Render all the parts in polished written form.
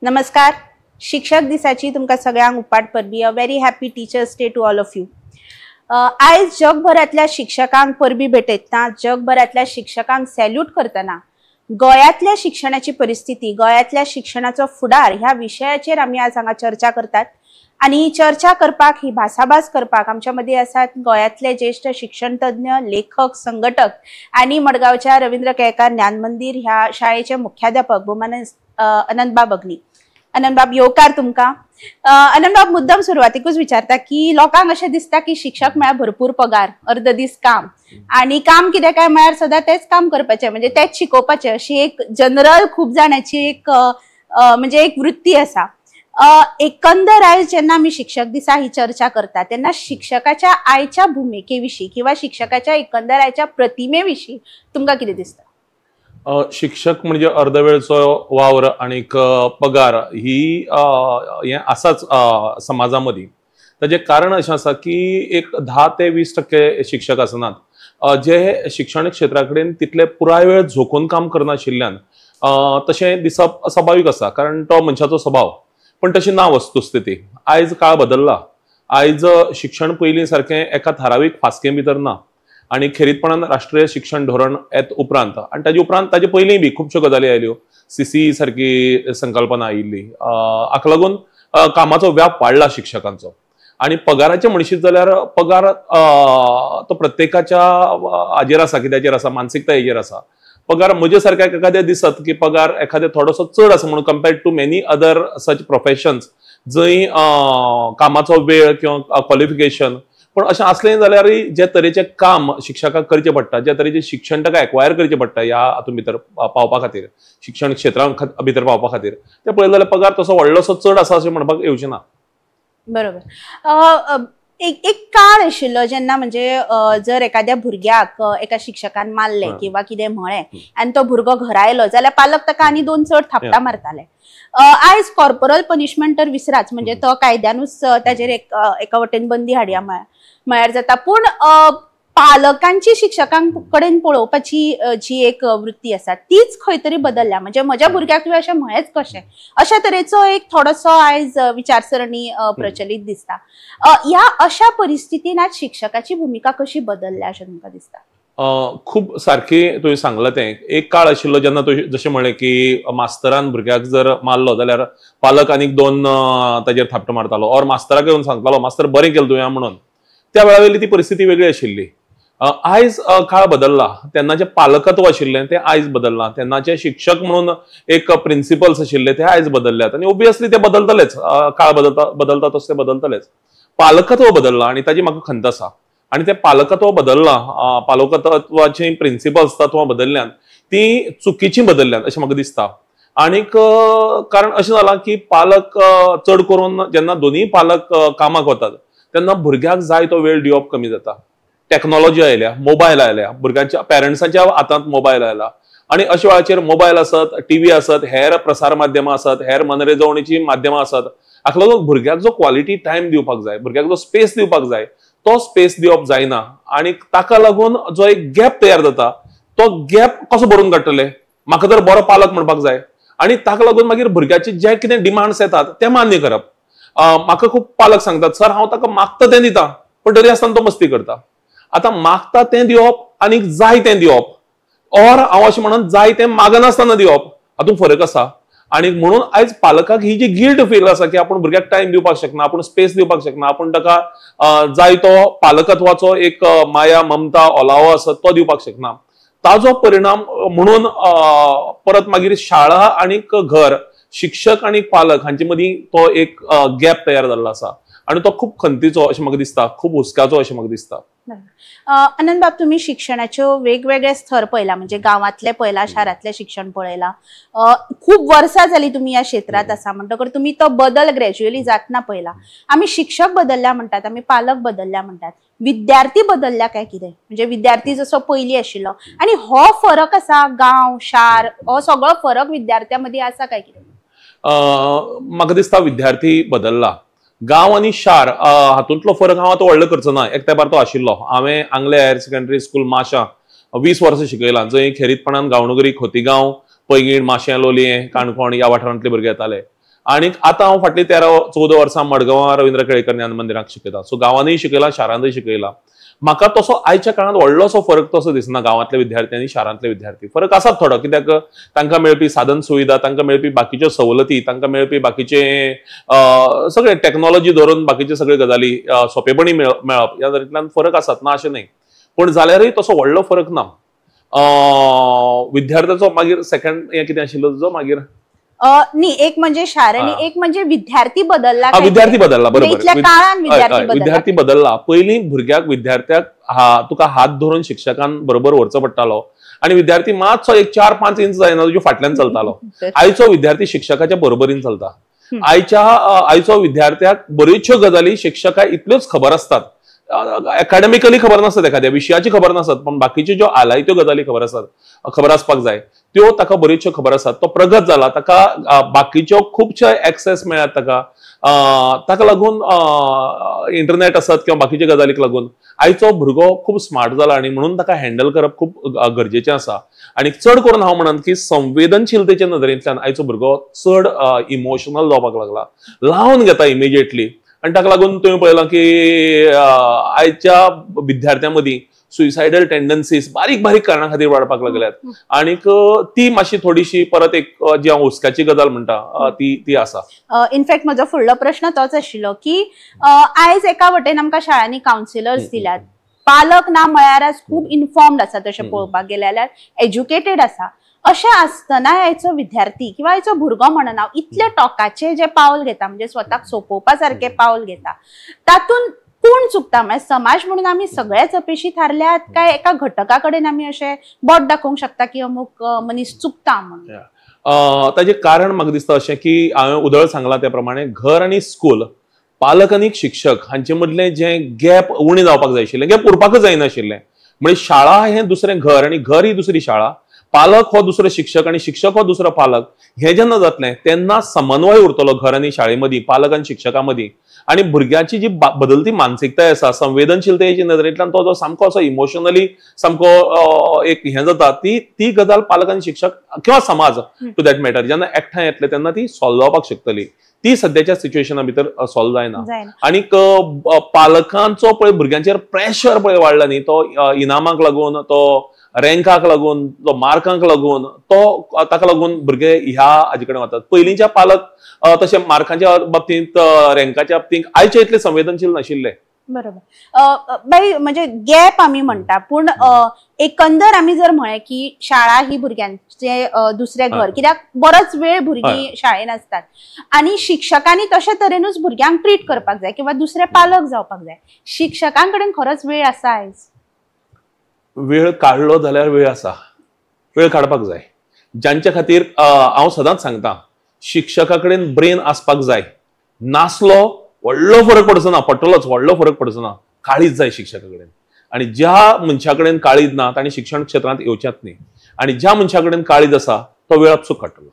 नमस्कार. शिक्षक दिसाची तुमकां सगळ्यांक उपाट परबी. A very happy teachers day to all of you. आयज जगभरातल्या शिक्षकांक परबी भेटयतना, जगभरातल्या शिक्षकांक सॅल्यूट करतना गोंयांतल्या शिक्षणाची परिस्थिती, गोंयांतल्या शिक्षणाचो फुडार ह्या विशयाचेर आमी आज हांगा चर्चा करतात. आणि चर्चा करपाक, ही भासाभास करपाक आमच्या मध्ये आसात गोंयांतले ज्येष्ठ शिक्षण तज्ञ, लेखक, संघटक आणि मडगांवच्या रवींद्र केळकार ज्ञान मंदिर ह्या शाळेचे मुख्याध्यापक भोवमान अनंतबाब अग्नी. अनंतबाब, येवकार तुमकां. अनंतबाब, मुद्दम सुरवातीकूच विचारता की लोकांक अशें दिसता की शिक्षक म्हळ्यार भरपूर पगार, अर्ध दीस काम, आणि काम कितें काय म्हळ्यार सदां तेच काम करपाचें, म्हणजे तेच शिकोवपाचें, अशी एक जनरल खूप जाणांची एक म्हणजे एक वृत्ती आसा. एकंदर आयज जेन्ना आमी शिक्षक दिसा ही चर्चा करता तेन्ना शिक्षकाच्या आयच्या भुमिकेविशीं किंवा शिक्षकाच्या एकंदर आयच्या प्रतिमेविशीं तुमकां कितें दिसता? शिक्षक म्हणजे अर्धवेळचो वावर आणि पगार ही हे आसाच समाजामध्ये. ताजे कारण अशें आसा की एक 10 ते 20% शिक्षक आसनात जे शिक्षण क्षेत्रा कडेन तितले पुराय वेळ झोकून काम करनाशिल्ल्यान तशें दिसप स्वाभावीक आसा, कारण तो मनशाचो स्वभाव. पण तशी ना वस्तुस्थिती. आयज काळ बदलला. आयज शिक्षण पयलीं सारकें एका थारावीक फासके भितर ना, आणि खेरीतपणान राष्ट्रीय शिक्षण धोरण येत उपरांत आणि ताजे उपरांत ताजे पयलीं बी खुबश्यो गजाली आयल्यो. CC सारकी संकल्पना आयिल्ली. हाका लागून कामाचो व्याप वाडला शिक्षकांचो. आणि पगाराचे म्हणशीत जाल्यार पगार तो प्रत्येकाच्या हाजेर आसा, कित्याचेर आसा, मानसिकता हेजेर आसा. पगार म्हजे सारक्या एखाद्या दिसत की पगार एखादे थोडोसो चड आसा म्हणून compared to many other such professions जंय कामाचो वेळ किंवा क्वॉलिफिकेशन. पण अशें असलें जाल्यारय जे तरेचें काम शिक्षकाक करचें पडटा, ज्या तरेचें शिक्षण ताका एक्वायर करचें पडटा ह्या हातूंत भितर पावपा खातीर, शिक्षण क्षेत्रां भितर पावपा खातीर, तें पळयलें जाल्यार पगार तसो व्हडलोसो चड आसा अशें म्हणपाक येवचें ना. बरोबर. एक काळ आशिल्लो जेन्ना म्हणजे जर एखाद्या भुरग्याक एका शिक्षकान मारलें किंवा कितें म्हळें आनी तो भुरगो घरा आयलो जाल्यार पालक ताका आनी 2 चड थापटां मारताले. आयज कॉर्पोरल पनिशमेंट तर विसराच, म्हणजे तो कायद्यानूच ताजेर एका वटेन बंदी हाडया म्हळ्यार जाता. पूण पालकांची शिक्षकांक कडेन पळोवपाची जी एक वृत्ती आसा तीच खंय तरी बदलल्या. म्हणजे म्हज्या भुरग्याक तुवें अशें म्हळेंच कशें, अशा तरेचो एक थोडोसो आयज विचारसरणी प्रचलित दिसता. ह्या अशा परिस्थितीन आज शिक्षकाची भूमिका कशी बदलल्या अशें तुमकां दिसता? खूब सारकी तुवें सांगलां तें. एक काळ आशिल्लो जेन्ना तुवें जशें म्हळें की मास्तरान भुरग्याक जर मारलो जाल्यार पालक आनीक 2 ताजेर थापटां मारतालो, और मास्तराक येवन सांगतालो मास्तर बरें केलें तुवें म्हणून. त्या वेळा वयली ती परिस्थिती वेगळी आशिल्ली. आयज काळ बदलला. तेन्नाचें पालकत्व आशिल्लें तें आयज बदललां. तेन्नाचे शिक्षक म्हणून एक प्रिन्सिपल्स आशिल्ले ते आयज बदलल्यात, आनी ओबियसली ते बदलतलेच. काळ बदलता तशें ते बदलतलेच. पालकत्व बदललां आनी ताजी म्हाका खंत आसा. आणि ते पालकत्व बदललां, पालकत्वाची प्रिन्सिपल्स तत्वां बदलल्यान ती चुकीची बदलल्यात अशें म्हाका दिसता. आनीक कारण अशें जालां की पालक चड करून जेन्ना दोनूय पालक कामाक वतात तेन्ना भुरग्याक जाय तो वेळ दिवप कमी जाता. टेक्नॉलॉजी आयल्या, मोबायल आयल्या, भुरग्यांच्या पेरंट्सांच्या हातांत मोबायल आयला, आणि अशा वेळाचेर मोबायल आसत, TV आसत, हेर प्रसार माध्यमां आसत, हेर मनरिजवणेची माध्यमां आसत. हाका लागून भुरग्याक जो क्वॉलिटी टायम दिवपाक जाय, भुरग्याक जो स्पेस दिवपाक जाय, तो स्पेस दिवप जायना. आणि ताका लागून जो एक गॅप तयार जाता, तो गॅप कसो भरून काडटले? म्हाका तर बरो पालक म्हणपाक जाय, आणि ताका लागून मागीर भुरग्याचे जे कितें डिमांड्स येतात ते मान्य करप. म्हाका खूब पालक सांगतात, सर हांव ताका मागता तें दिता, पण तरी आसतना तो मस्ती करता. आतां मागता तें दिवप आनी जाय तें दिवप, और हांव अशें म्हणन जाय तें मागनासतना दिवप, हातूंत फरक आसा. आणि म्हणून आयज पालकाक ही जी गिल्ट फील आसा की आपूण भुरग्याक टायम दिवपाक शकना, आपूण स्पेस दिवपाक शकना, आपूण ताका जाय तो पालकत्वाचो एक माया, ममता, ओलावो आसा तो दिवपाक शकना, ताजो परिणाम म्हणून परत मागीर शाळा आणि घर, शिक्षक आणि पालक हांचे मदीं तो एक गॅप तयार जाल्लो आसा. आणि तो खूप खंतीचो अशें म्हाका दिसता, खूप हुस्काचो अशें म्हाका दिसता. अनंतबाब, तुम्ही शिक्षणाच्यो वेगवेगळे स्तर पळयला, म्हणजे गांवांतले पळयला, शारांतले शिक्षण पळयला. खूप वर्सां जाली तुम्ही या क्षेत्रात आसा, म्हणटकर तुम्ही तो बदल ग्रॅज्युअली जातना पळयला. आम्ही शिक्षक बदलल्या म्हणटात, आम्ही पालक बदलल्या म्हणटात, विद्यार्थी बदलल्या काय कितें? म्हणजे विद्यार्थी जसो पयलीं आशिल्लो, आणि हो फरक आसा गांव शार, हो सगळो फरक विद्यार्थ्यां मदीं आसा काय कितें? म्हाका दिसता विद्यार्थी बदलला. गांव आनी शार हातूंतलो फरक हांव आतां व्हडलो करचो ना. एक तेंपार तो आशिल्लो. हांवें आंगले हायर सेकंडरी स्कूल माशा 20 वर्सां शिकयलां, जंय खेरीतपणान गांवनगरी, खोतीगांव, पैंगीण, माशें, लोलयें, काणकोण ह्या वाठारांतले भुरगे येताले. आणि आता हांव फाटली 13-14 वर्सां मडगांवां रवींद्र केळकर ज्ञान मंदिराक शिकयता. सो गांवांनीय शिकयला, शारांतय शिकयला. म्हाका तसो आयच्या काळात व्हडलोसो फरक तसो दिसना गांवांतले विद्यार्थी आनी शारांतले विद्यार्थी. फरक आसात थोडो, कित्याक तांकां मेळपी साधन सुविधा, तांकां मेळपी बाकीच्यो सवलती, तांकां मेळपी बाकीचे सगळे टेक्नॉलॉजी धरून बाकीचे सगळे गजाली सोंपेपणी मेळप ह्या तरेंतल्यान फरक आसात, ना अशें न्हय. पण जाल्यारय तसो व्हडलो फरक ना. विद्यार्थ्याचो मागीर सेकंड हें कितें आशिल्लो तुजो मागीर? न्ही, एक म्हणजे शार आणि एक म्हणजे विद्यार्थी बदलला. विद्यार्थी बदलला, बरोबर. इतल्या काळान विद्यार्थी बदलला. पयलीं विद्यार्थ्याक तुका हात धरून शिक्षकान बरोबर व्हरचो पडटालो आणि विद्यार्थी मातसो एक 4-5 इंच जायना तुज्या फाटल्यान चलतालो. आयचो विद्यार्थी शिक्षकाच्या बरोबरीन चलता. आयचो विद्यार्थ्याक बऱ्योचश्यो गजाली शिक्षकाक इतल्योच खबर असतात. अकॅडमिकली खबर नसतात, एखाद्या विशयाची खबर नसतात, पण बाकीच्यो ज्यो आलायत्यो गजाली खबर आसपाक जाय त्यो ताका बऱ्योचश्यो खबर आसात. तो प्रगत जाला, ताका बाकीच्यो खुबशे एक्सेस मेळ्ळ्यात ताका लागून इंटरनेट आसत किंवा बाकीच्या गजालीक लागून आयचो भुरगो खूब स्मार्ट जाला आणि म्हणून ताका हँडल करप खूब गरजेचें आसा. आणि चड करून हांव म्हणन की संवेदनशीलतेच्या नदरेंतल्यान आयचो भुरगो चड इमोशनल जावपाक लागला, लावन घेता इमिजिएटली. आणि ताका लागून तुवें पळयलां की आयच्या विद्यार्थ्यां मदीं सुइसायडल टेंडन्सीज बारीक बारीक कारणां खातीर वाडपाक लागल्यात. आनीक ती मातशी थोडीशी परत एक जी हांव हुस्क्याची गजाल म्हणटा ती आसा. इनफॅक्ट म्हजो फुडलो प्रश्न तोच आशिल्लो की आयज एका वटेन आमकां शाळांनी कावन्सिलर्स दिल्यात, पालक ना म्हळ्यार आज खूब इन्फॉर्म्ड आसा, तशें पळोवपाक गेले जाल्यार एज्युकेटेड आसा. अशें आसतना आयचो विद्यार्थी किंवा आयचो भुरगो म्हणून हांव इतले टोकाचे जे पावल घेता, म्हणजे स्वताक सोंपोवपा सारखे पावल घेता, तातूंत कोण चुकता? म्हणजे समाज म्हणून आमी सगळेच अपेशी थारल्यात काय एका घटका कडेन आमी अशें बोट दाखोवंक शकता की अमूक मनीस चुकता म्हणून? ताजें कारण म्हाका दिसता अशें की हांवें उदळ सांगलां त्या प्रमाणे घर आनी स्कूल, पालक आनी शिक्षक हांचे मदलें जें गॅप उणें जावपाक जाय आशिल्लें, गॅप उरपाकच जायनाशिल्लें. म्हणजे शाळा हें दुसरें घर आनी घर ही दुसरी शाळा, पालक हो दुसरो शिक्षक आणि शिक्षक हो दुसरो पालक, हे जेन्ना जातलें तेन्ना समन्वय उरतलो घर आनी शाळे मदीं, पालक आनी शिक्षकां मदीं. आणि भुरग्याची जी बदलती मानसिकताय आसा, संवेदनशीलतेच्या नदरेंतल्यान तो जो सामको असो इमोशनली सामको एक हें जाता, ती गजाल पालक आनी शिक्षक किंवा समाज टू दॅट मॅटर जेन्ना एकठांय येतले तेन्ना ती सॉल्व जावपाक शकतली. ती सद्याच्या सिच्युएशना भितर सॉल्व जायना. आणि पालकांचो पळय भुरग्यांचेर प्रेशर पळय वाडला न्ही, तो इनामाक लागून, तो रँकाक लागून, तो मार्कांक लागून, तो ताका लागून भुरगे ह्या हाजे कडेन वतात. पयलींच्या पालक तशे मार्कांच्या बाबतींत, रँकाच्या बाबतींत आयचे इतले संवेदनशील नाशिल्ले. बरोबर. बाई, म्हणजे गॅप आमी म्हणटा, पूण एकंदर आमी जर म्हळें की शाळा ही भुरग्यांचे दुसरें घर, कित्याक बरोच वेळ भुरगीं शाळेन आसतात आनी शिक्षकांनी तशे तरेनूच भुरग्यांक ट्रीट करपाक जाय किंवा दुसरे पालक जावपाक जाय. शिक्षकां कडेन खरोच वेळ आसा आयज? वेळ काडलो जाल्यार वेळ आसा, वेळ काडपाक जाय. जांच्या खातीर हांव सदांच सांगता, शिक्षका कडेन ब्रेन आसपाक जाय. नासलो व्हडलो फरक पडचो ना, पडटलोच, व्हडलो फरक पडचो ना. काळीज जाय शिक्षका कडेन. आणि ज्या मनशा कडेन काळीज ना ताणें शिक्षण क्षेत्रांत येवचेंच न्ही. आणि ज्या मनशा कडेन काळीज आसा तो वेळ आपसूक काडटलो.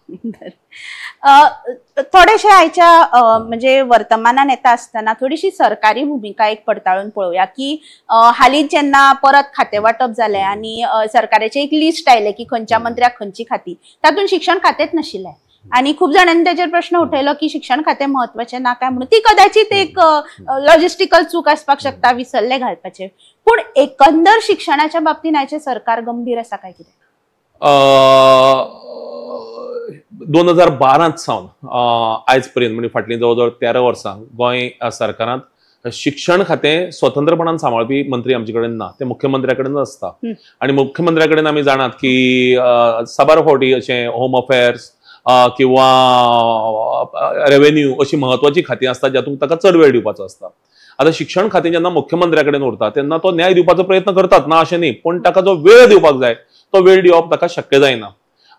थोडेशे आयच्या म्हणजे वर्तमानान येता आसतना थोडीशी सरकारी भूमिका एक पडताळून पळोवया की हालींच जेन्ना परत खातें वाटप जालें आनी सरकाराचे एक लिस्ट आयलें की खंयच्या मंत्र्याक खंयची खाती, तातूंत शिक्षण खातेंच नाशिल्लें. आणि खूप जणांनी त्याचेर प्रश्न उठयलो की शिक्षण खातें महत्वाचें ना काय म्हणून. ती कदाचित एक लॉजिस्टिकल चूक आसपाक शकता, विसरले घालपाचें. पूण एकंदर शिक्षणाच्या बाबतींत आयचें सरकार गंभीर आसा काय कितें? 2012 सावन आयज पर्यंत म्हणजे फाटलीं जवळ 13 वर्सां गोंय सरकारांत शिक्षण खातें स्वतंत्रपणान सांबाळपी मंत्री आमचे कडेन ना, ते मुख्यमंत्र्या कडेनच आसता. आणि मुख्यमंत्र्या कडेन आमी जाणात की साबार फावटी अशें होम अफेअर्स किंवा रेव्हेन्यू अशी महत्वाची खातीं आसतात जातूंत ताका चड वेळ दिवपाचो आसता. आता शिक्षण खातें जेन्ना मुख्यमंत्र्या कडेन उरता तेन्ना तो न्याय दिवपाचो प्रयत्न करतात, ना अशें न्ही, पण ताका जो वेळ दिवपाक जाय तो वेळ दिवप ताका शक्य जायना.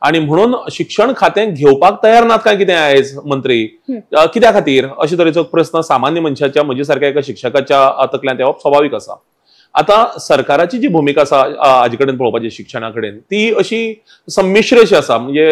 आणि म्हणून शिक्षण खातें घेवपाक तयार नात काय कितें आयज मंत्री, कित्या खातीर अशे तरेचो प्रश्न सामान्य मनशाच्या म्हजे सारक्या एका शिक्षकाच्या तकल्यांत येवप स्वाभावीक आसा. आता सरकाराची जी भूमिका आसा हाजे कडेन पळोवपाची शिक्षणा कडेन ती अशी संमिश्र अशी आसा. म्हणजे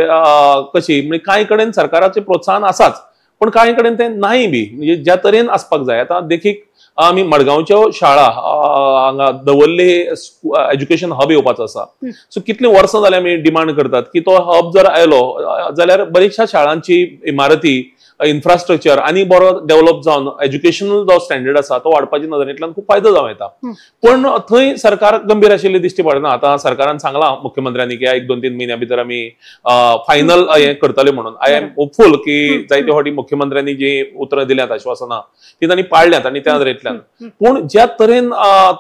कशी, म्हणजे कांय कडेन सरकाराचें प्रोत्साहन आसाच, पण कांय कडेन तें नाही बी. म्हणजे ज्या तरेन आसपाक जाय. आता देखीक आमी मडगांवच्यो शाळा हांगा दवरले एज्युकेशन हब येवपाचो आसा. सो कितली वर्सां जाली आमी डिमांड करतात की तो हब जर आयलो जाल्यार बरेचशा शाळांची इमारती इन्फ्रास्ट्रक्चर आणि बरो डेव्हलप जावन एज्युकेशनल जो स्टँडर्ड आसा तो वाडपाच्या नदरेंतल्यान खूप फायदो जावं येता. पण थंय सरकार गंभीर आशिल्ली दिश्टी पडना. आता सरकारान सांगला मुख्यमंत्र्यांनी की 1-2-3 म्हयन्या भितर आमी फायनल हे करतले म्हणून. आय एम होपफुल की जायते फावटी मुख्यमंत्र्यांनी जी उतरां दिल्यात आश्वासनां ती तांणी पाळल्यात आनी त्या नदरेंतल्यान. पूण ज्या तरेन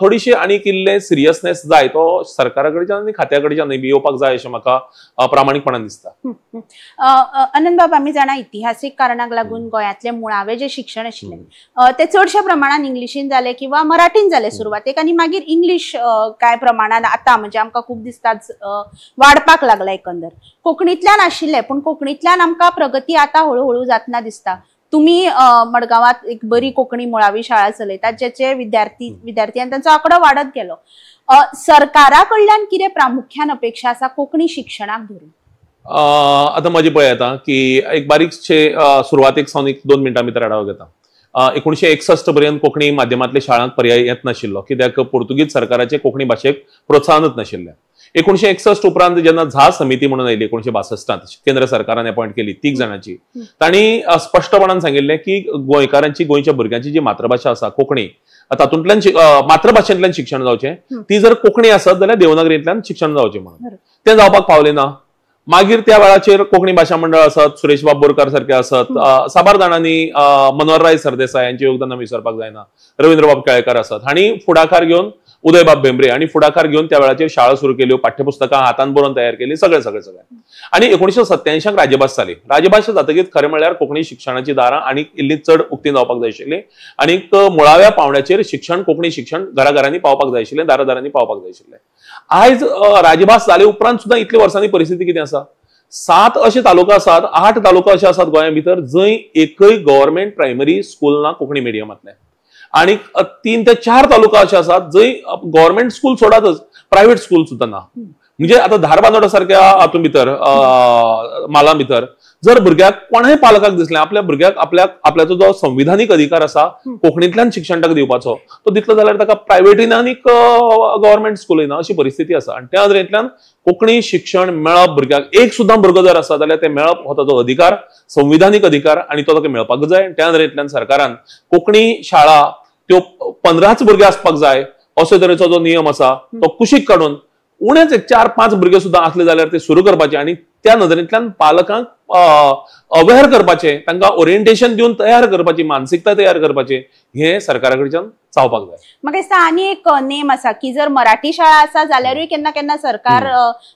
थोडीशी आनीक इल्ले सिरियसनेस जाय तो सरकारा कडच्यान आनी खात्या कडच्यान बी येवपाक जाय अशें म्हाका प्रामाणीकपणान दिसता. आनंद बाब, आमी जाणा इतिहासीक कारणाक लागून गोंयांतले मुळावे जे शिक्षण आशिल्ले ते चडशा प्रमाणात इंग्लिशीन जाले किंवा मराठीन जाले सुरवातेक, आनी मागीर इंग्लिश काय प्रमाणात आता म्हणजे आमकां खूब दिसता वाडपाक लागला. एकंदर कोंकणीतल्यान आशिल्ले पूण कोंकणीतल्यान आमकां प्रगती आता हळूहळू जातना दिसता. तुम्ही मडगांवात एक बरी कोंकणी मुळावी शाळा चलयतात ज्याचे विद्यार्थ्यांनी तांचो आंकडो वाडत गेलो. सरकारा कडल्यान कितें प्रामुख्यान अपेक्षा आसा कोंकणी शिक्षणाक धरून? आता माझी पळय येता की एक बारीकशे सुरवातेक सावन 1-2 मिनटां भितर आढावो घेता. 1961 पर्यंत कोंकणी माध्यमांतल्या शाळांक पर्याय येत नाशिल्लो, कित्याक पोर्तुगीज सरकाराचे कोंकणी भाशेक प्रोत्साहनच नाशिल्लें. 1961 उपरांत जेन्ना झा समिती म्हणून आयली 1962 केंद्र सरकारान अपॉइंट केली 3 जाणांची, तांणी स्पष्टपणान सांगिल्लें की गोंयकारांची गोंयच्या भुरग्यांची जी मातृभाशा आसा कोंकणी तातूंतल्यान मातृभाशेंतल्यान शिक्षण जावचें. ती जर कोंकणी आसत जाल्यार देवनागरींतल्यान शिक्षण जावचें म्हणून तें जावपाक पावलें ना. मागीर त्या वेळाचेर कोंकणी भाशा मंडळ आसत, सुरेश बाब बोरकार सारखे आसत, साबार जाणांनी मनोहरराय सरदेसाय यांचे योगदान विसरपाक जायना, रवींद्र बाब केळेकर आसत, हांणी फुडाकार घेवन उदय बाब भेंब्रे हांणी फुडाकार घेवन त्या वेळाचेर शाळा सुरू केल्यो, पाठ्यपुस्तकां हातान बरोवन तयार केली, सगळे. आणि 1987 राजभास जाली. राजभास जातकीच खरें म्हळ्यार कोंकणी शिक्षणाची दारां आनी इल्ली चड उक्ती जावपाक जाय आशिल्ली आनी मुळाव्या पावंड्याचेर शिक्षण कोंकणी शिक्षण घराघरांनी पावपाक जाय आशिल्लें, दारादारांनी पावपाक जाय आशिल्लें. आयज राजभास जाले उपरांत सुद्दां इतल्या वर्सांनी परिस्थिती कितें आसा? 7 असे तालुका आसात, 8 तालुका असे आसात गोंया भितर जंय एकय गव्हर्नमेंट प्रायमरी स्कूल ना कोंकणी मिडियमांतले. आणि 3 ते 4 तालुका असे आसात जंय गव्हर्नमेंट स्कूल सोडातच प्रायव्हेट स्कूल सुद्दां ना. म्हणजे आता धारबांदोडा सारख्या हातून भितर माला भितर जर भुरग्याक कोणाय पालकाक दिसलें आपल्या भुरग्याक आपल्याचो जो संविधानीक अधिकार आसा कोंकणीतल्यान शिक्षण ताका दिवपाचो तो दितलो जाल्यार ताका प्रायव्हेटीन आनी गव्हर्नमेंट स्कूलीन आशी परिस्थिती आसा. आणि त्या नदरेंतल्यान कोंकणी शिक्षण मेळप भुरग्याक एक सुद्दां भुरगो जर आसा जाल्यार ते मेळप हो ताचो अधिकार, संविधानीक अधिकार, आणि तो ताका मेळपाक जाय. त्या नदरेंतल्यान सरकारान कोंकणी शाळा त्यो 15च भुरगे आसपाक जाय असो तरेचो जो नियम आसा तो कुशीक काडून उणेच 4-5 भुरगे सुद्दां असले जाल्यार ते सुरू करपाचे आणि त्या नदरेंतल्यान पालकांक अवेअर करपाचे, तांकां ओरिएंटेशन दिवन तयार करपाची, मानसिकता तयार करपाची, हे सरकारा कडच्यान जावपाक जाय. म्हाका दिसता आनी एक नेम आसा की जर मराठी शाळा आसा जाल्यारूय केन्ना केन्ना सरकार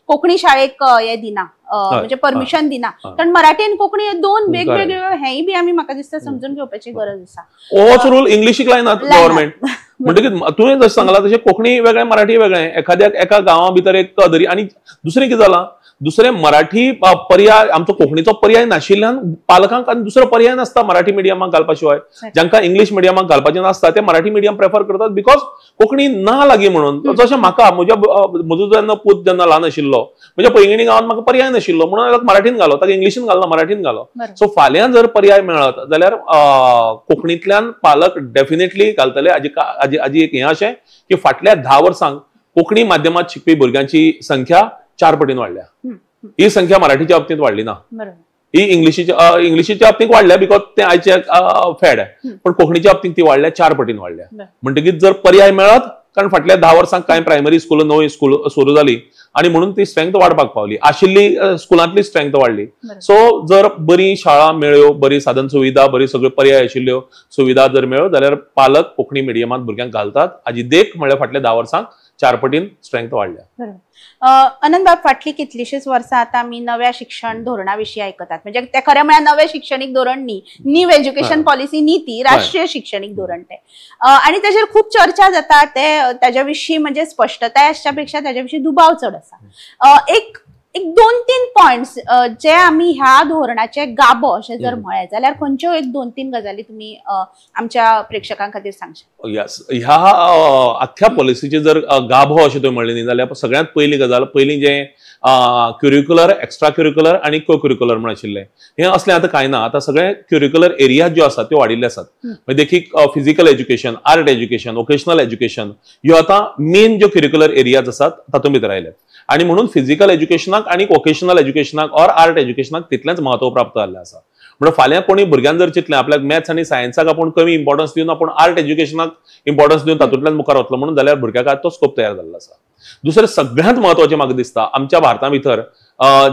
कोंकणी शाळेक हे दिना, म्हणजे परमिशन दिना, कारण मराठी आनी कोंकणी 2 वेगवेगळे हेय बी आमी म्हाका दिसता समजून घेवपाची गरज आसा. होच रूल इंग्लिशीक लायनात गव्हर्नमेंट. म्हणटकीर तुवें जशें सांगलां तशें कोंकणी वेगळें मराठी वेगळें. एका गांवा भितर एक दरी. आणि दुसरें कितें जालां, दुसरे मराठी पर्याय आमचो कोंकणीचो पर्याय नाशिल्ल्यान पालकांक आनी दुसरो पर्याय नासता मराठी मिडियमाक घालपा शिवाय. जांकां इंग्लीश मिडियमाक घालपाचें नासता ते मराठी मिडियम प्रेफर करतात बिकॉज कोंकणी ना लागीं म्हणून. जशें म्हाका म्हजो जेन्ना पूत जेन्ना ल्हान आशिल्लो म्हज्या पैंगिणी गांवांत म्हाका पर्याय नाशिल्लो म्हणून ताका मराठीन घालो, ताका इंग्लिशीन घालना मराठीन घालो. सो फाल्यां जर पर्याय मेळत जाल्यार कोंकणींतल्यान पालक डेफिनेटली घालतले. हाजी एक हें अशें की फाटल्या 10 वर्सांक कोंकणी माध्यमांत शिकपी भुरग्यांची संख्या 4 पटीन वाडल्या. ही संख्या मराठीच्या बाबतींत वाडली ना, ही इंग्लिशीच्या बाबतींत वाडल्या बिकॉज ते आयचे फॅड आहे. पण कोंकणीच्या बाबतींत ती वाडल्या 4 पटीन वाडल्या. म्हणटकीच जर पर्याय मेळत, कारण फाटल्या 10 वर्सांक कांय प्रायमरी स्कूल नवी स्कूल सुरू जाली आणि म्हणून ती स्ट्रेंथ वाडपाक पावली, आशिल्ली स्कुलांतली स्ट्रेंथ वाडली. सो जर बरी शाळा मेळ्यो, बरी साधन सुविधा, बरी सगळ्यो पर्याय आशिल्ल्यो सुविधा जर मेळ्यो जाल्यार पालक कोंकणी मिडियमांत भुरग्यांक घालतात. हाजी देख म्हळ्यार फाटल्या 10 वर्सांक 4 पटीन स्ट्रेंथ वाडल्या. आनंद बाब, फाटली कितलीशीच वर्सां आता आमी नव्या शिक्षण धोरणाविषयी आयकतात. म्हणजे ते खरें म्हळ्यार नवें शिक्षणीक धोरण न्ही, न्यू एज्युकेशन पॉलिसी नीती, राष्ट्रीय शिक्षणीक धोरण ते. आणि ताचेर खूप चर्चा जाता. ते ताच्या विशीं म्हणजे स्पष्टताय आसच्या पेक्षा ताच्या विशीं दुबाव चड आसा. एक एक 2-3 पॉइंट्स जे आम्ही ह्या धोरणाचे गाभो असे जर म्हळे जाल्यार खंयच्यो एक 2-3 गजाली तुम्ही आमच्या प्रेक्षकां खातीर सांगशात? यस, ह्या अख्ख्या पॉलिसीचे जर गाभो अशें तुवें म्हणलें न्ही जाल्यार सगळ्यांत पयली गजाल, पयलीं जे क्युरिक्युलर, एक्स्ट्रा क्युरिक्युलर आणि को क्युरिक्युलर म्हण आशिल्ले, हे असलें आतां कांय ना. आतां सगळे क्युरिक्युलर एरिया ज्यो आसात त्यो वाडिल्ले आसात. देखीक physical education, art education, vocational education ह्यो आतां मेन ज्यो क्युरिक्युलर एरियाज आसात तातूंत भितर आयल्यात. आणि म्हणून फिजिकल एज्युकेशनाक आणि वोकेशनल एज्युकेशनाक ऑर आर्ट एज्युकेशनाक तितलेंच म्हत्व प्राप्त जाल्लें आसा. म्हणजे फाल्यां कोणी भुरग्यान जर चिंतलें आपल्याक मॅथ्स आनी सायन्साक आपूण कमी इम्पॉर्टन्स दिवन आपूण आर्ट एज्युकेशनाक इम्पॉर्टन्स दिवन तातूंतल्यान मुखार वतलो म्हणून जाल्यार भुरग्याक आज तो स्कोप तयार जाल्लो आसा. दुसरें सगळ्यांत म्हत्वाचें म्हाका दिसता आमच्या भारता भितर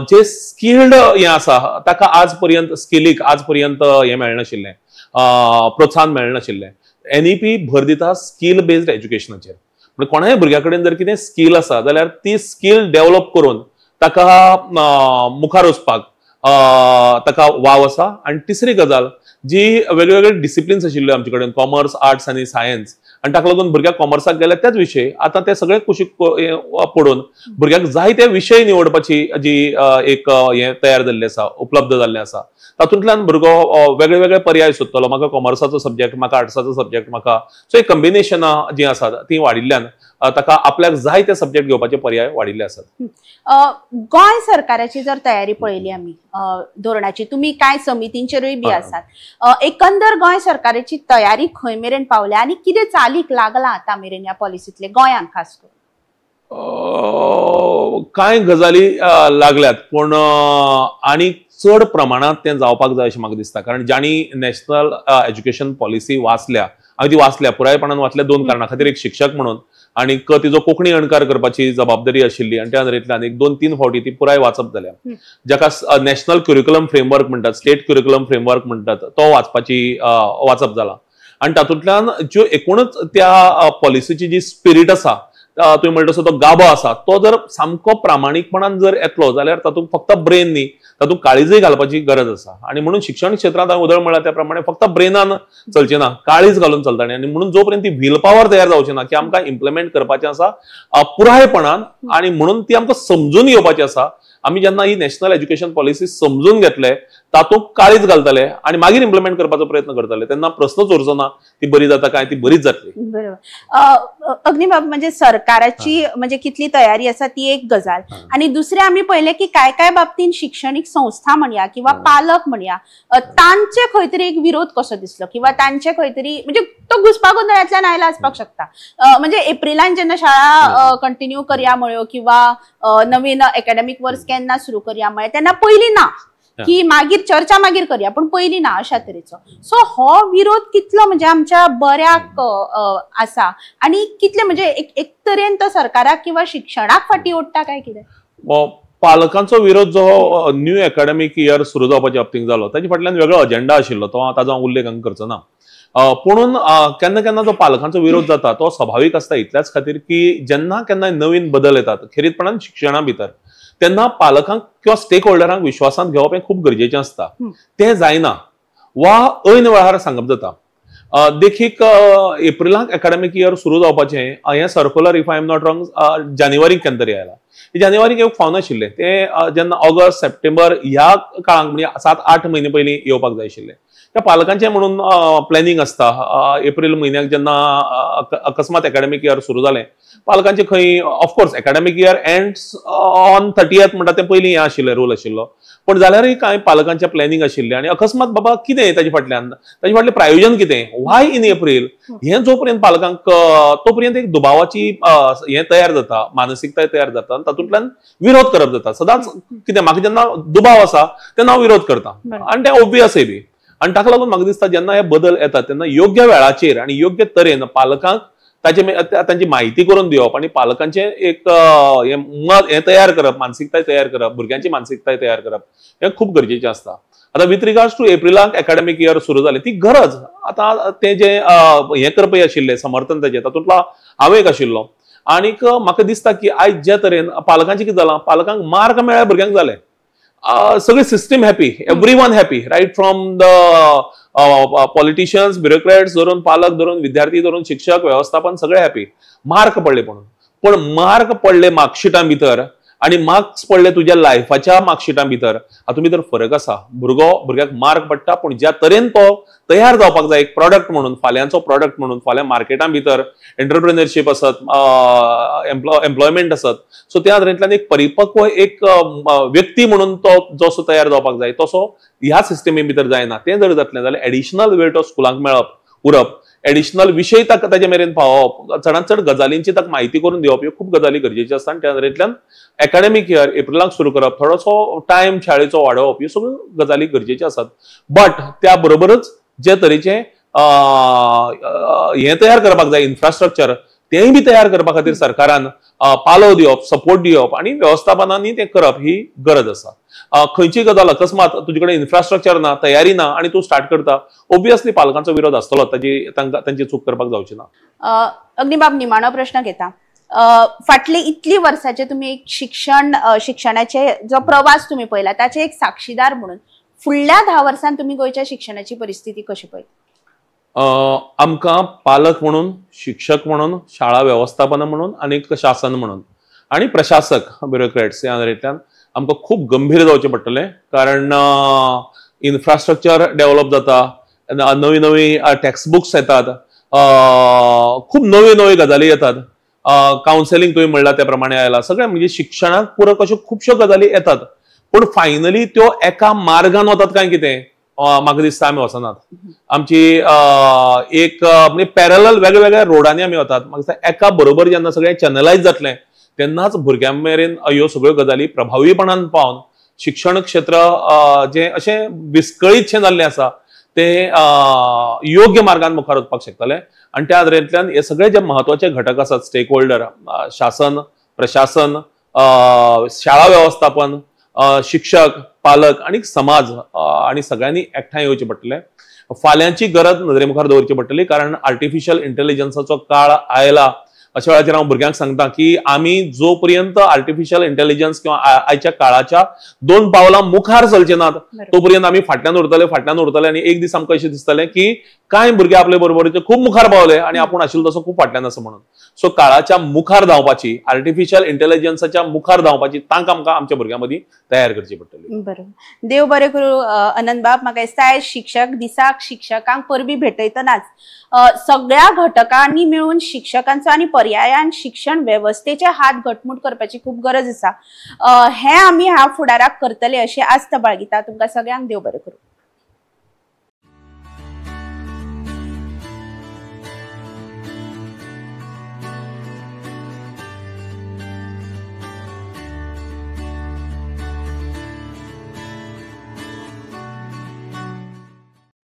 जे स्किल्ड हें आसा ताका आज पर्यंत स्किलीक आज पर्यंत हें मेळनाशिल्लें, प्रोत्साहन मेळनाशिल्लें. NEP भर दिता स्कील बेस्ड एज्युकेशनाचेर. म्हणजे कोणाय भुरग्या कडेन जर कितें स्कील आसा जाल्यार ती स्कील डेव्हलप करून ताका मुखार वचपाक ताका वाव आसा. आणि तिसरी गजाल जी वेगवेगळे डिसिप्लिन्स आशिल्ले आमचे कडेन, कॉमर्स, आर्ट्स आनी सायन्स, आणि ताका लागून भुरग्याक कॉमर्साक गेले तेच विशय आतां ते सगळे कुशीक पडून भुरग्याक जाय ते विशय निवडपाची जी एक हें तयार जाल्लें आसा, उपलब्ध जाल्लें आसा. तातूंतल्यान भुरगो वेगळे वेगळे पर्याय सोदतलो. म्हाका कॉमर्साचो सब्जेक्ट, म्हाका आर्ट्साचो सब्जेक्ट, म्हाका सो एक कॉम्बिनेशनां जीं आसात ती वाडिल्ल्यान ताका आपल्याक जाय ते सब्जेक्ट घेवपाचे पर्याय वाडिल्ले आसात. गोंय सरकाराची जर तयारी पळयली आमी धोरणाची, तुम्ही काय समितींचेरूय बी आसात, एकंदर गोंय सरकाराची तयारी खंय मेरेन पावल्या आणि कितें चालीक लागला आतां मेरेन ह्या पॉलिसींतले गोंयांत खास करून? कांय गजाली लागल्यात पूण आनी चड प्रमाणात तें जावपाक जाय अशें म्हाका दिसता. कारण जाणी नॅशनल एज्युकेशन पॉलिसी वाचल्या, हांवें ती वाचल्या, पुरायपणान वाचल्या 2 कारणां खातीर. एक शिक्षक म्हणून, आणि तिजो कोंकणी अणकार करपाची जबाबदारी आशिल्ली आणि त्या नदरेंतल्यान एक 2-3 फावटी ती पुराय वाचप जाल्या. जाका नॅशनल क्युरिक्युलम फ्रेमवर्क म्हणटात, स्टेट क्युरिक्युलम फ्रेमवर्क म्हणटात, तो वाचप जाला. आणि तातूंतल्यान ज्यो एकूणच त्या पॉलिसीची जी स्पिरीट आसा, तुवें म्हणटा तसो तो गाभो आसा, तो जर सामको प्रामाणीकपणान जर येतलो जाल्यार तातूंत फक्त ब्रेन न्ही, तातूंत काळीजय घालपाची गरज आसा. आणि म्हणून शिक्षण क्षेत्रांत हांवें उदाहरण म्हळ्यार त्या प्रमाणे फक्त ब्रेनान चलचें ना, काळीज घालून चलता. आणि म्हणून जो पर्यंत ती व्हील पॉवर तयार जावची ना की आमकां इम्प्लिमेंट करपाचें आसा पुरायपणान, आणि म्हणून ती आमकां समजून घेवपाची आसा. आमी जेन्ना ही नॅशनल एज्युकेशन पॉलिसी समजून घेतले, तातूंत काळीज घालतले आणि मागीर इम्प्लिमेंट करपाचो प्रयत्न करतले, तेन्ना प्रस्नच उरचो ना ती बरी जाता काय, ती बरीच जातली. बरोबर. अग्निबाब, म्हणजे सरकाराची म्हणजे कितली तयारी आसा ती एक गजाल, आणि दुसरे आम्ही पहिले की काय काय बाबतीत शिक्षणिक संस्था म्हणया किंवा पालक म्हणया, तांचे खंय तरी एक विरोध कसो दिसलो, किंवा तांचे खंय तरी म्हणजे तो घुसपागोंदळांतल्यान आयला आसपाक शकता. म्हणजे एप्रिलान जेन्ना शाळा कंटिन्यू करया म्हळ्यो किंवा नवीन एकेडॅमिक वर्स केन्ना सुरू करया म्हळें तेन्ना पयलीं ना, की मागीर चर्चा मागीर करया, पण पयलीं ना अशा तरेचो. सो हो विरोध कितलो म्हणजे आमच्या बऱ्याक आसा, आणि कितले म्हणजे एक तरेन तो सरकाराक किंवा शिक्षणाक फाटी ओडटा काय कितें? पालकांचो विरोध जो न्यू एकाडेमिक इयर सुरू जावपाच्या बाबतींत जालो, ताचे फाटल्यान वेगळो अजेंडा आशिल्लो, तो ताजो हांव उल्लेख करचो ना. पुणून केन्ना केन्ना जो पालकांचो विरोध जाता तो स्वाभाविक आसता इतल्याच खातीर की जेन्ना केन्ना नवीन बदल येतात खेरीतपणान शिक्षणा भितर, तेन्ना पालकांक किंवा स्टेक होल्डरांक विश्वासांत घेवप हें खूब गरजेचें आसता. तें जायना वा ऐन वेळार सांगप जाता. देखीक एप्रिलाक एकाडेमिक इयर सुरू जावपाचें हें circular, if I am not wrong, जानेवारीक केन्ना तरी आयला. जानेवारीक येवंक फावना आशिल्लें तें जेन्ना ऑगस्ट, सप्टेंबर ह्या काळांक म्हणजे 7-8 म्हयने पयलीं येवपाक जाय आशिल्लें. त्या पालकांचें म्हणून प्लॅनिंग आसता. एप्रील म्हयन्याक जेन्ना अकस्मात एकाडेमिक इयर सुरू जालें, पालकांचे खंय of course academic year ends on 30th म्हणटा तें पयलीं हें आशिल्लें, रूल आशिल्लो. पण जाल्यारय कांय पालकांचें प्लॅनिंग आशिल्लें, आनी अकस्मात बाबा कितें ताचे फाटल्यान, ताचे फाटलें प्रायोजन कितें, व्हाय इन एप्रील, हें जो पर्यंत पालकांक तो पर्यंत एक दुबावाची हें तयार जाता, मानसिकताय तयार जाता, आनी तातूंतल्यान विरोध करप जाता. सदांच कितें म्हाका जेन्ना दुबाव आसा तेन्ना हांव विरोध करता, आनी तें ओबवियसय बी. आनी ताका लागून म्हाका दिसता जेन्ना हे बदल येतात तेन्ना योग्य वेळाचेर आनी योग्य तरेन पालकांक तांची म्हायती करून दिवप आनी पालकांचे एक हें तयार करप, मानसिकताय तयार करप, भुरग्यांची मानसिकताय तयार करप हें खूब गरजेचें आसता. आतां विथ रिगार्ड्स टू एप्रिलाक एकाडेमिक इयर सुरू जालें ती गरज. आतां तें जे हें करपी आशिल्लें समर्थन ताचें तातूंतलो हांव एक आशिल्लो. आनीक म्हाका दिसता की आयज जे तरेन पालकांचें कितें जालां, पालकांक मार्क मेळ्ळ्या भुरग्यांक जालें, सगळी system happy, everyone happy, right from the politicians, bureaucrats धरून पालक धरून विद्यार्थी धरून शिक्षक व्यवस्थापन सगळे हॅपी. मार्क पडले म्हणून, पण मार्क पडले मार्कशिटां भितर आणि मार्क्स पडले तुझ्या लायफाच्या मार्कशिटा भितर हातूंत भितर फरक आसा. भुरग्याक मार्क पडटा पूण ज्या तरेन तो तयार जावपाक जाय एक प्रॉडक्ट म्हणून, फाल्यांचो प्रॉडक्ट म्हणून, फाल्यां मार्केटां भितर एंटरप्रेन्युअरशीप आसत, एम्प्लॉयमेंट आसत, सो त्या तरेंतल्यान एक परिपक्व एक व्यक्ती म्हणून तो जसो तयार जावपाक जाय तसो ह्या सिस्टमी भितर जायना. तें जर जातलें जाल्यार एडिशनल वेळ तो स्कुलांक मेळप उरप, एडिशनल विशय ताचे मेरेन पावप, चडांत चड गजालींची ताका म्हायती करून दिवप, ह्यो खूब गजाली गरजेच्यो आसता. आनी त्या तरेंतल्यान एकाडेमीक इयर एप्रिलाक सुरू करप, थोडोसो टायम शाळेचो वाडोवप, ह्यो सगळ्यो गजाली गरजेच्यो आसात. बट त्या बरोबरच जे तरेचे हे तयार करपाक जाय इन्फ्रास्ट्रक्चर, तेंय बी तयार करपा खातीर सरकारान पालो दिवप, सपोर्ट दिवप आनी व्यवस्थापनांनी तें करप ही गरज आसा. खंयची गजाल अकस्मात तुजे कडेन इन्फ्रास्ट्रक्चर ना, तयारी ना आनी तूं स्टार्ट करता, ओब्वियसली पालकांचो विरोध आसतलो, तांची चूक करपाक जावची ना. अग्निबाब, निमाणो प्रश्न घेता. फाटली इतली वर्साचे तुम्ही एक शिक्षणाचे जो प्रवास तुम्ही पळयला ताचे एक साक्षीदार म्हणून फुडल्या 10 वर्षांत तुम्ही गोंयच्या शिक्षणाची परिस्थिती कशी पळयता? आमकां पालक म्हणून, शिक्षक म्हणून, शाळा वेवस्थापन म्हणून आनी शासन म्हणून आनी प्रशासक ब्युरोक्रेट्स ह्या तरेंतल्यान आमकां खूब गंभीर जावचें पडटलें. कारण इन्फ्रास्ट्रक्चर डेव्हलप जाता, नवी नवी टेक्स्ट बुक्स येतात, खूब नव्यो नव्यो गजाली येतात, कावन्सिलींग तुवें म्हणलां त्या प्रमाणे आयला, सगळें म्हणजे शिक्षणाक पुरक अश्यो खुबश्यो गजाली येतात. पूण फायनली त्यो एका मार्गान वतात काय कितें म्हाका दिसता आमी वचनात. आमची एक म्हणजे पॅरलल वेगळ्या रोडांनी आमी वतात. म्हाका दिसता एका बरोबर जेन्ना सगळें चॅनलायज जातलें तेन्नाच भुरग्यां मेरेन ह्यो सगळ्यो गजाली प्रभावीपणान पावन शिक्षण क्षेत्र जें अशें विस्कळीतशें जाल्लें आसा तें योग्य मार्गान मुखार वचपाक शकतलें. आनी त्या तरेंतल्यान हे सगळे जे म्हत्वाचे घटक आसात, स्टेक होल्डर, शासन, प्रशासन, शाळा वेवस्थापन, शिक्षक, पालक आणि समाज आणि सगळ्यांनी एकठांय येवचें पडटलें. फाल्यांची गरज नदरे मुखार दवरची पडटली, कारण आर्टिफिशियल इंटेलिजन्साचो काळ आयला. अशा वेळाचेर हांव भुरग्यांक सांगता की आमी जो पर्यंत आर्टिफिशियल इंटेलिजन्स किंवा आयच्या काळाच्या 2 पावलां मुखार चलचे नात तो पर्यंत आमी फाटल्यान उरतले आनी एक दीस आमकां अशें दिसतलें की कांय भुरगे आपले बरोबरीचे खूब मुखार पावले आनी आपूण आशिल्लो तसो खूब फाटल्यान आसा म्हणून. सो काळाच्या मुखार धांवपाची, आर्टिफिशियल इंटेलिजन्साच्या मुखार धांवपाची तांक आमकां आमच्या भुरग्यां मदीं तयार करची पडटली. बरोबर. देव बरें करूं अनंत बाब. म्हाका दिसता शिक्षक दिसाक शिक्षकांक परबीं भेटयतनाच सगळ्या घटकांनी मिळून शिक्षकांचो आणि पर्यायान शिक्षण वेवस्थेचे हात घटमूट करपाची खूब गरज आसा. हे आमी ह्या फुडाराक करतले अशी आस्त बाळगिता. तुमकां सगळ्यांक देव बरें करूं.